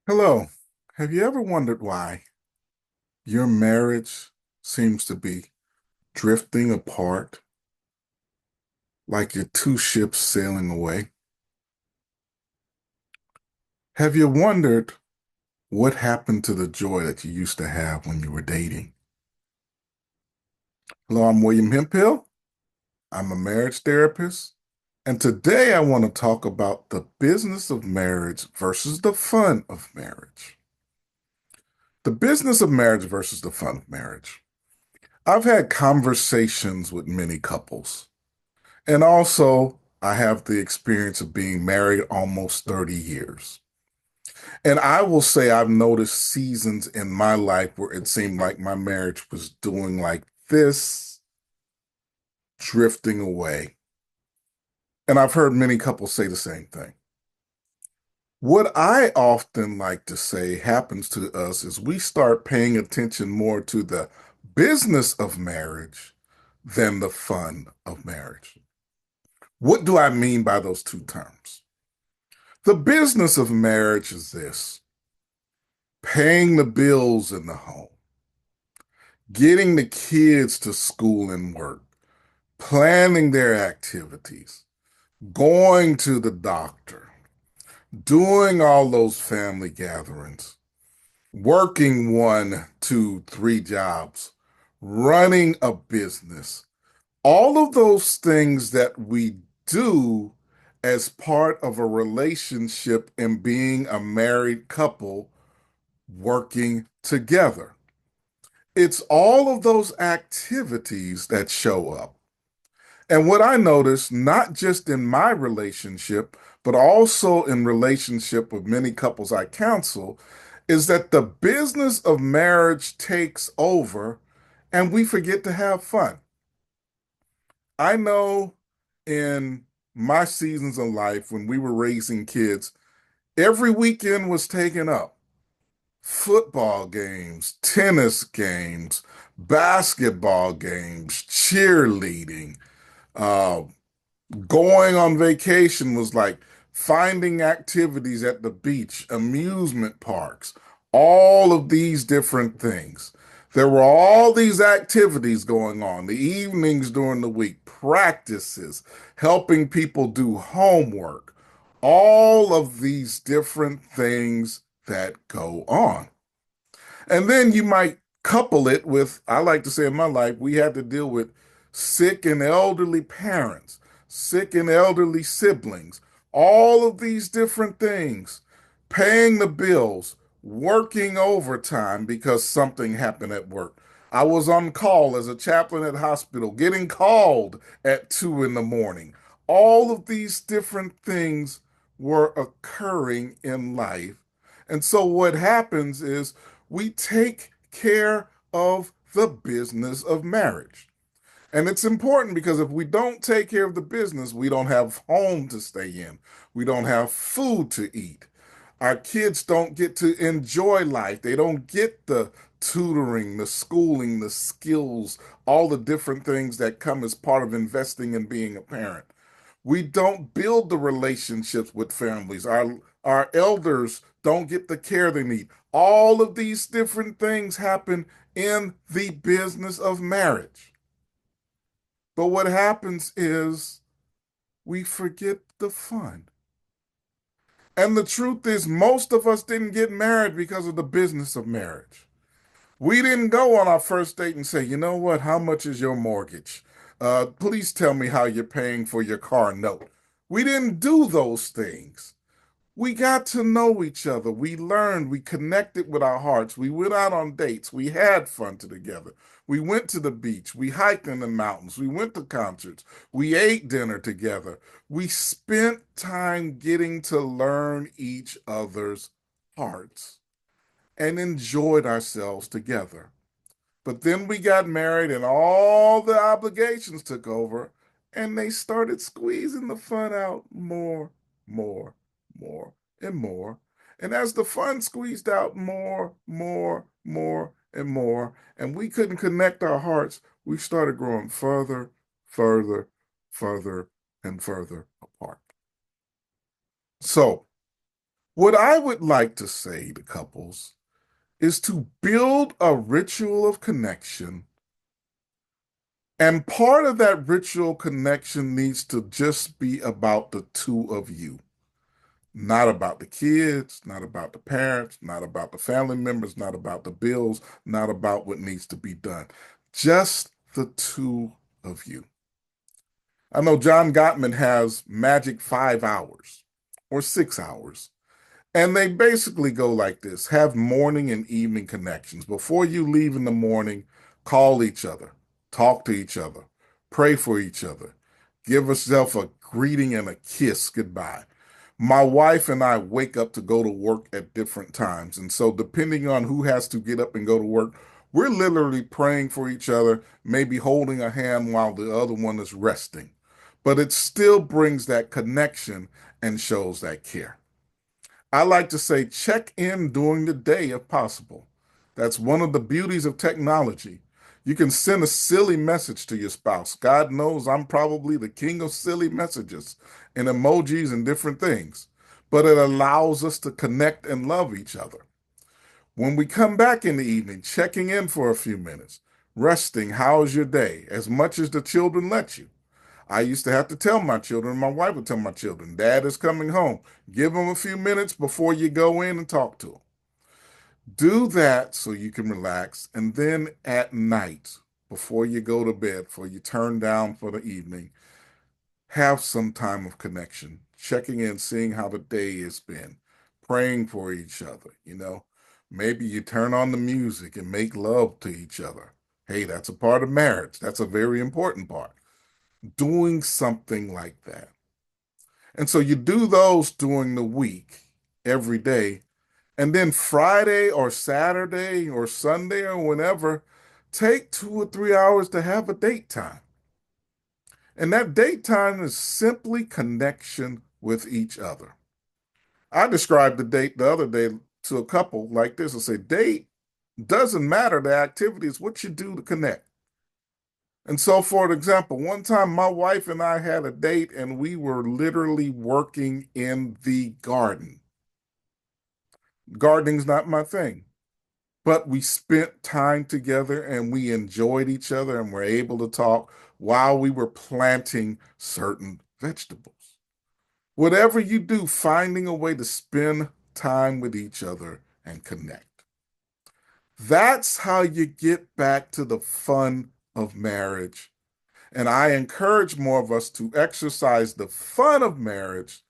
Hello. Have you ever wondered why your marriage seems to be drifting apart like your two ships sailing away? Have you wondered what happened to the joy that you used to have when you were dating? Hello, I'm William Hemphill. I'm a marriage therapist, and today I want to talk about the business of marriage versus the fun of marriage. The business of marriage versus the fun of marriage. I've had conversations with many couples. And also, I have the experience of being married almost 30 years. And I will say I've noticed seasons in my life where it seemed like my marriage was doing like this, drifting away. And I've heard many couples say the same thing. What I often like to say happens to us is we start paying attention more to the business of marriage than the fun of marriage. What do I mean by those two terms? The business of marriage is this: paying the bills in the home, getting the kids to school and work, planning their activities, going to the doctor, doing all those family gatherings, working one, two, three jobs, running a business. All of those things that we do as part of a relationship and being a married couple working together. It's all of those activities that show up. And what I notice, not just in my relationship, but also in relationship with many couples I counsel, is that the business of marriage takes over and we forget to have fun. I know in my seasons of life when we were raising kids, every weekend was taken up. Football games, tennis games, basketball games, cheerleading, uh, going on vacation was like finding activities at the beach, amusement parks, all of these different things. There were all these activities going on, the evenings during the week, practices, helping people do homework, all of these different things that go on. And then you might couple it with, I like to say in my life, we had to deal with sick and elderly parents, sick and elderly siblings, all of these different things, paying the bills, working overtime because something happened at work. I was on call as a chaplain at hospital, getting called at 2 in the morning. All of these different things were occurring in life. And so what happens is we take care of the business of marriage. And it's important because if we don't take care of the business, we don't have home to stay in. We don't have food to eat. Our kids don't get to enjoy life. They don't get the tutoring, the schooling, the skills, all the different things that come as part of investing in being a parent. We don't build the relationships with families. Our elders don't get the care they need. All of these different things happen in the business of marriage. But what happens is we forget the fun. And the truth is, most of us didn't get married because of the business of marriage. We didn't go on our first date and say, you know what, how much is your mortgage? Please tell me how you're paying for your car note. We didn't do those things. We got to know each other. We learned, we connected with our hearts. We went out on dates. We had fun together. We went to the beach. We hiked in the mountains. We went to concerts. We ate dinner together. We spent time getting to learn each other's hearts and enjoyed ourselves together. But then we got married and all the obligations took over and they started squeezing the fun out more, more, more, and more. And as the fun squeezed out more, more, more, and more, and we couldn't connect our hearts, we started growing further, further, further, and further apart. So What I would like to say to couples is to build a ritual of connection. And part of that ritual connection needs to just be about the two of you, not about the kids, not about the parents, not about the family members, not about the bills, not about what needs to be done. Just the two of you. I know John Gottman has magic 5 hours or 6 hours. And they basically go like this: have morning and evening connections. Before you leave in the morning, call each other, talk to each other, pray for each other, give yourself a greeting and a kiss goodbye. My wife and I wake up to go to work at different times. And so, depending on who has to get up and go to work, we're literally praying for each other, maybe holding a hand while the other one is resting. But it still brings that connection and shows that care. I like to say check in during the day if possible. That's one of the beauties of technology. You can send a silly message to your spouse. God knows I'm probably the king of silly messages and emojis and different things, but it allows us to connect and love each other. When we come back in the evening, checking in for a few minutes, resting, how's your day, as much as the children let you. I used to have to tell my children, my wife would tell my children, Dad is coming home. Give him a few minutes before you go in and talk to him. Do that so you can relax. And then at night, before you go to bed, before you turn down for the evening, have some time of connection, checking in, seeing how the day has been, praying for each other. Maybe you turn on the music and make love to each other. Hey, that's a part of marriage. That's a very important part. Doing something like that. And so you do those during the week, every day. And then Friday or Saturday or Sunday or whenever, take 2 or 3 hours to have a date time. And that date time is simply connection with each other. I described the date the other day to a couple like this. I say, date doesn't matter the activities, what you do to connect. And so, for example, one time my wife and I had a date and we were literally working in the garden. Gardening's not my thing, but we spent time together and we enjoyed each other and were able to talk while we were planting certain vegetables. Whatever you do, finding a way to spend time with each other and connect. That's how you get back to the fun of marriage. And I encourage more of us to exercise the fun of marriage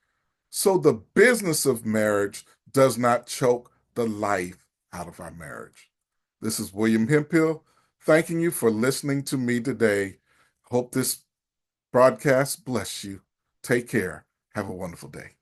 so the business of marriage does not choke the life out of our marriage. This is William Hemphill, thanking you for listening to me today. Hope this broadcast bless you. Take care. Have a wonderful day.